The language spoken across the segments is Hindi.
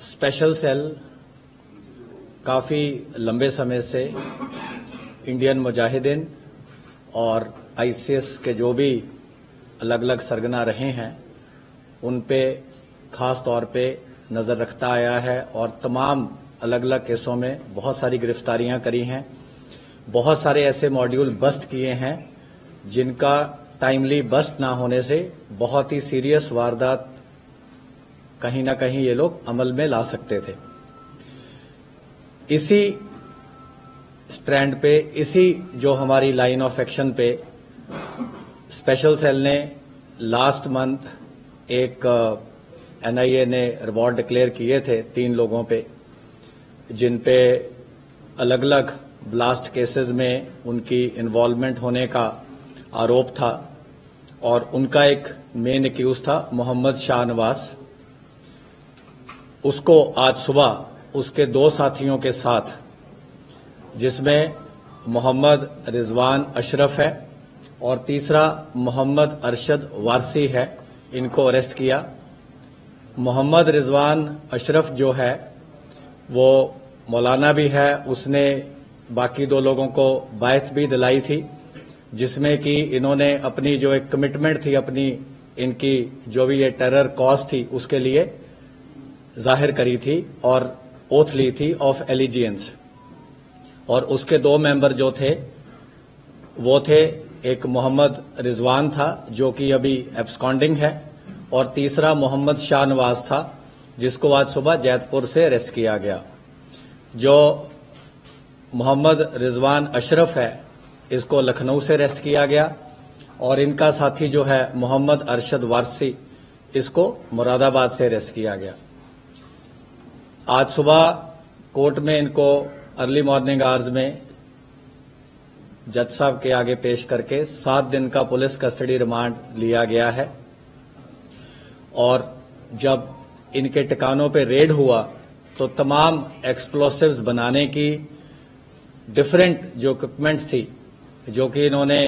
स्पेशल सेल काफ़ी लंबे समय से इंडियन मुजाहिदीन और आईसीएस के जो भी अलग अलग सरगना रहे हैं उन पे खास तौर पे नज़र रखता आया है और तमाम अलग अलग केसों में बहुत सारी गिरफ्तारियां करी हैं। बहुत सारे ऐसे मॉड्यूल बस्ट किए हैं जिनका टाइमली बस्ट ना होने से बहुत ही सीरियस वारदात कहीं ना कहीं ये लोग अमल में ला सकते थे। इसी स्ट्रैंड पे, इसी जो हमारी लाइन ऑफ एक्शन पे स्पेशल सेल ने लास्ट मंथ एक एनआईए ने रिवॉर्ड डिक्लेयर किए थे 3 लोगों पे, जिन पे अलग अलग ब्लास्ट केसेस में उनकी इन्वॉल्वमेंट होने का आरोप था और उनका एक मेन एक्यूज था मोहम्मद शाहनवाज। उसको आज सुबह उसके 2 साथियों के साथ, जिसमें मोहम्मद रिजवान अशरफ है और तीसरा मोहम्मद अरशद वारसी है, इनको अरेस्ट किया। मोहम्मद रिजवान अशरफ जो है वो मौलाना भी है, उसने बाकी 2 लोगों को बायत भी दिलाई थी, जिसमें कि इन्होंने अपनी जो एक कमिटमेंट थी, अपनी इनकी जो भी ये टेरर कॉज थी उसके लिए जाहिर करी थी और ओथ ली थी ऑफ एलिजियंस। और उसके 2 मेंबर जो थे वो थे, एक मोहम्मद रिजवान था जो कि अभी एब्सकॉन्डिंग है और तीसरा मोहम्मद शाहनवाज था जिसको आज सुबह जैतपुर से अरेस्ट किया गया। जो मोहम्मद रिजवान अशरफ है इसको लखनऊ से अरेस्ट किया गया और इनका साथी जो है मोहम्मद अरशद वारसी, इसको मुरादाबाद से अरेस्ट किया गया। आज सुबह कोर्ट में इनको अर्ली मॉर्निंग आवर्स में जज साहब के आगे पेश करके 7 दिन का पुलिस कस्टडी रिमांड लिया गया है। और जब इनके ठिकानों पे रेड हुआ तो तमाम एक्सप्लोसिव्स बनाने की डिफरेंट जो इक्विपमेंट्स थी जो कि इन्होंने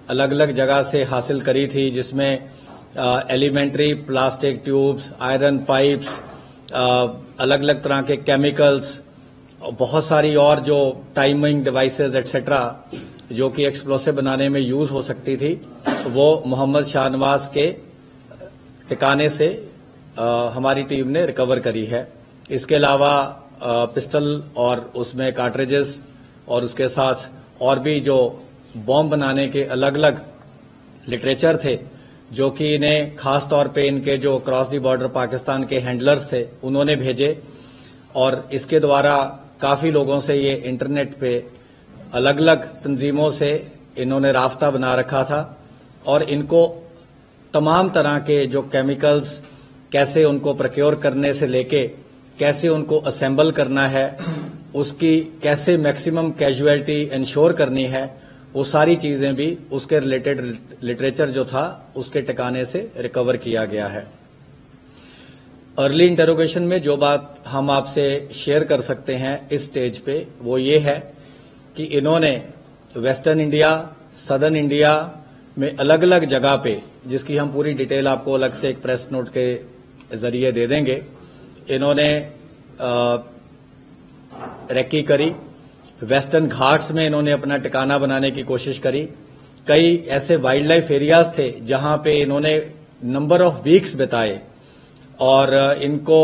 अलग अलग जगह से हासिल करी थी, जिसमें elementary plastic tubes, iron pipes, अलग अलग तरह के केमिकल्स, बहुत सारी और जो टाइमिंग डिवाइसेस एक्सेट्रा जो कि एक्सप्लोसिव बनाने में यूज हो सकती थी, वो मोहम्मद शाहनवाज के ठिकाने से हमारी टीम ने रिकवर करी है। इसके अलावा पिस्टल और उसमें कार्ट्रिजेस और उसके साथ और भी जो बॉम्ब बनाने के अलग अलग लिटरेचर थे जो कि इन्हें खास तौर पे इनके जो क्रॉस दी बॉर्डर पाकिस्तान के हैंडलर्स थे उन्होंने भेजे। और इसके द्वारा काफी लोगों से ये इंटरनेट पे अलग अलग तंजीमों से इन्होंने रास्ता बना रखा था और इनको तमाम तरह के जो केमिकल्स कैसे उनको प्रोक्योर करने से लेके कैसे उनको असेंबल करना है, उसकी कैसे मैक्सिमम कैजुअलिटी इंश्योर करनी है, वो सारी चीजें भी उसके रिलेटेड लिटरेचर जो था उसके ठिकाने से रिकवर किया गया है। अर्ली इंटरोगेशन में जो बात हम आपसे शेयर कर सकते हैं इस स्टेज पे वो ये है कि इन्होंने वेस्टर्न इंडिया, सदर्न इंडिया में अलग अलग जगह पे, जिसकी हम पूरी डिटेल आपको अलग से एक प्रेस नोट के जरिए दे देंगे, इन्होंने रेकी करी। वेस्टर्न घाट्स में इन्होंने अपना ठिकाना बनाने की कोशिश करी। कई ऐसे वाइल्ड लाइफ एरियाज थे जहां पे इन्होंने नंबर ऑफ वीक्स बिताए और इनको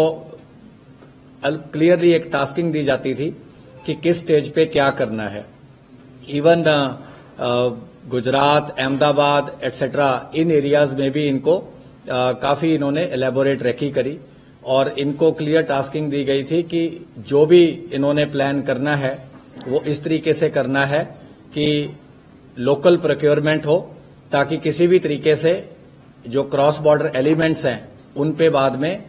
क्लियरली एक टास्किंग दी जाती थी कि किस स्टेज पे क्या करना है। इवन गुजरात, अहमदाबाद एटसेट्रा इन एरियाज में भी इनको काफी इन्होंने एलेबोरेट रेकी करी और इनको क्लियर टास्किंग दी गई थी कि जो भी इन्होंने प्लान करना है वो इस तरीके से करना है कि लोकल प्रोक्योरमेंट हो, ताकि किसी भी तरीके से जो क्रॉस बॉर्डर एलिमेंट्स हैं उन पे बाद में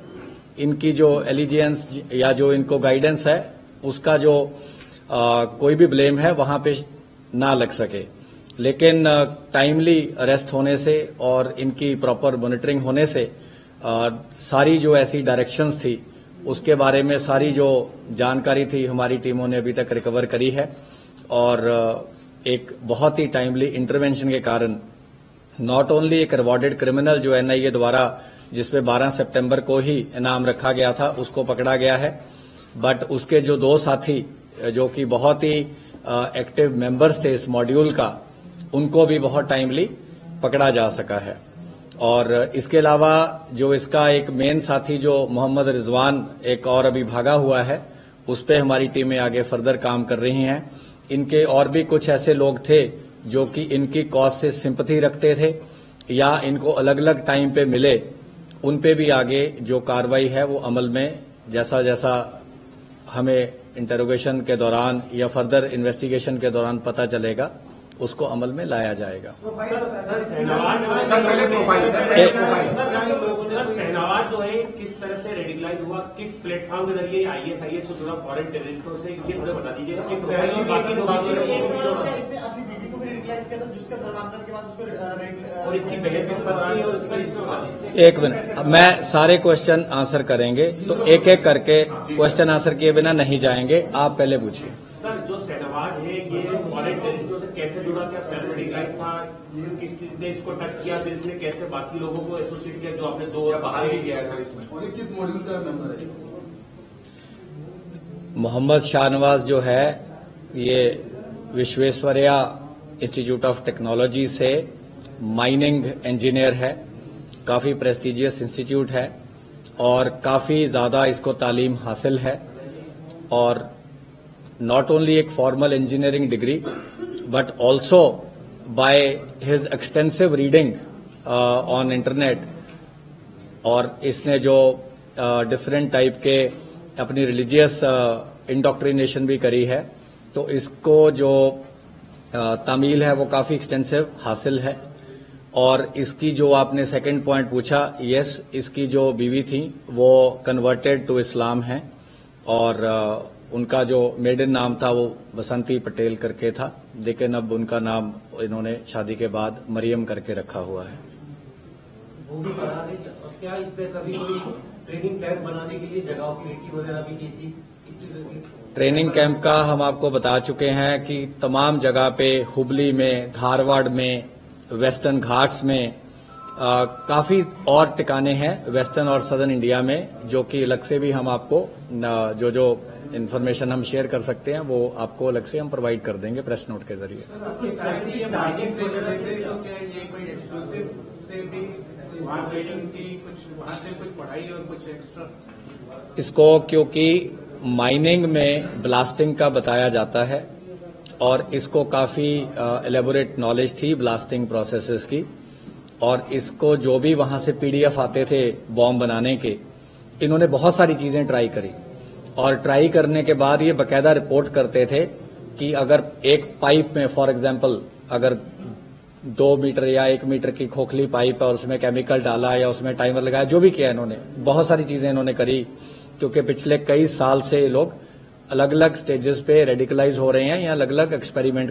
इनकी जो एलिजियंस या जो इनको गाइडेंस है उसका जो कोई भी ब्लेम है वहां पे ना लग सके। लेकिन टाइमली अरेस्ट होने से और इनकी प्रॉपर मॉनिटरिंग होने से सारी जो ऐसी डायरेक्शंस थी उसके बारे में सारी जो जानकारी थी हमारी टीमों ने अभी तक रिकवर करी है और एक बहुत ही टाइमली इंटरवेंशन के कारण नॉट ओनली एक रिवॉर्डेड क्रिमिनल जो एनआईए द्वारा जिसपे 12 सितंबर को ही इनाम रखा गया था, उसको पकड़ा गया है। बट उसके जो 2 साथी जो कि बहुत ही एक्टिव मेंबर्स थे इस मॉड्यूल का, उनको भी बहुत टाइमली पकड़ा जा सका है। और इसके अलावा जो इसका एक मेन साथी जो मोहम्मद रिजवान एक और अभी भागा हुआ है, उस पे हमारी टीमें आगे फर्दर काम कर रही हैं। इनके और भी कुछ ऐसे लोग थे जो कि इनकी कॉज से सिंपैथी रखते थे या इनको अलग अलग टाइम पे मिले, उन पे भी आगे जो कार्रवाई है वो अमल में जैसा जैसा हमें इंटरोगेशन के दौरान या फर्दर इन्वेस्टिगेशन के दौरान पता चलेगा, उसको अमल में लाया जाएगा। शहनवाज जो है किस तरह से रेडिकलाइज हुआ, किस प्लेटफॉर्म के जरिए आईएसआईएस को जुड़ा फॉरेन टेररिस्टों से, ये थोड़ा बता दीजिए। और इसकी बहस किस पर रही है और इसका इसमें बता दीजिए। एक मिनट, मैं सारे क्वेश्चन आंसर करेंगे तो एक एक करके क्वेश्चन आंसर किए बिना नहीं जाएंगे। आप पहले पूछिए। सर, जो शहनवाज है ये फॉरेन टेररिस्टों से कैसे जुड़ा, क्या सेल्फ रेडिकलाइज था, किस ने इसको टच किया, फिर इसने कैसे बाकी लोगों को एसोसिएट किया, जो आपने 2 और बाहर भी किया है सर इसमें, और किस मॉड्यूल का मेंबर है? मोहम्मद शाहनवाज जो है ये विश्वेश्वरैया इंस्टीट्यूट ऑफ टेक्नोलॉजी से माइनिंग इंजीनियर है। काफी प्रेस्टिजियस इंस्टीट्यूट है और काफी ज्यादा इसको तालीम हासिल है। और not only एक formal engineering degree but also by his extensive reading on internet, और इसने जो डिफरेंट टाइप के अपनी रिलीजियस इंडोक्ट्रिनेशन भी करी है, तो इसको जो तामील है वो काफी एक्सटेंसिव हासिल है। और इसकी जो आपने सेकंड पॉइंट पूछा, यस, इसकी जो बीवी थी वो कन्वर्टेड टू इस्लाम है और उनका जो मेडन नाम था वो बसंती पटेल करके था, लेकिन अब उनका नाम इन्होंने शादी के बाद मरियम करके रखा हुआ है। वो भी बता दें, क्या इस पे कभी कोई ट्रेनिंग कैंप बनाने के लिए जगहों की मीटिंग वगैरह भी की थी? ट्रेनिंग कैंप का हम आपको बता चुके हैं कि तमाम जगह पे, हुबली में, धारवाड़ में, वेस्टर्न घाट्स में, काफी और टिकाने हैं वेस्टर्न और सदर्न इंडिया में, जो कि अलग से भी हम आपको जो इन्फॉर्मेशन हम शेयर कर सकते हैं वो आपको अलग से हम प्रोवाइड कर देंगे प्रेस नोट के जरिए। इसको क्योंकि माइनिंग में ब्लास्टिंग का बताया जाता है और इसको काफी एलेबोरेट नॉलेज थी ब्लास्टिंग प्रोसेसेस की, और इसको जो भी वहां से पीडीएफ आते थे बॉम्ब बनाने के, इन्होंने बहुत सारी चीजें ट्राई करी और ट्राई करने के बाद ये बकायदा रिपोर्ट करते थे कि अगर एक पाइप में फॉर एग्जांपल अगर 2 मीटर या 1 मीटर की खोखली पाइप है और उसमें केमिकल डाला या उसमें टाइमर लगाया, जो भी किया इन्होंने, बहुत सारी चीजें इन्होंने करी, क्योंकि पिछले कई साल से ये लोग अलग अलग स्टेजेस पे रेडिकलाइज हो रहे हैं या अलग अलग एक्सपेरिमेंट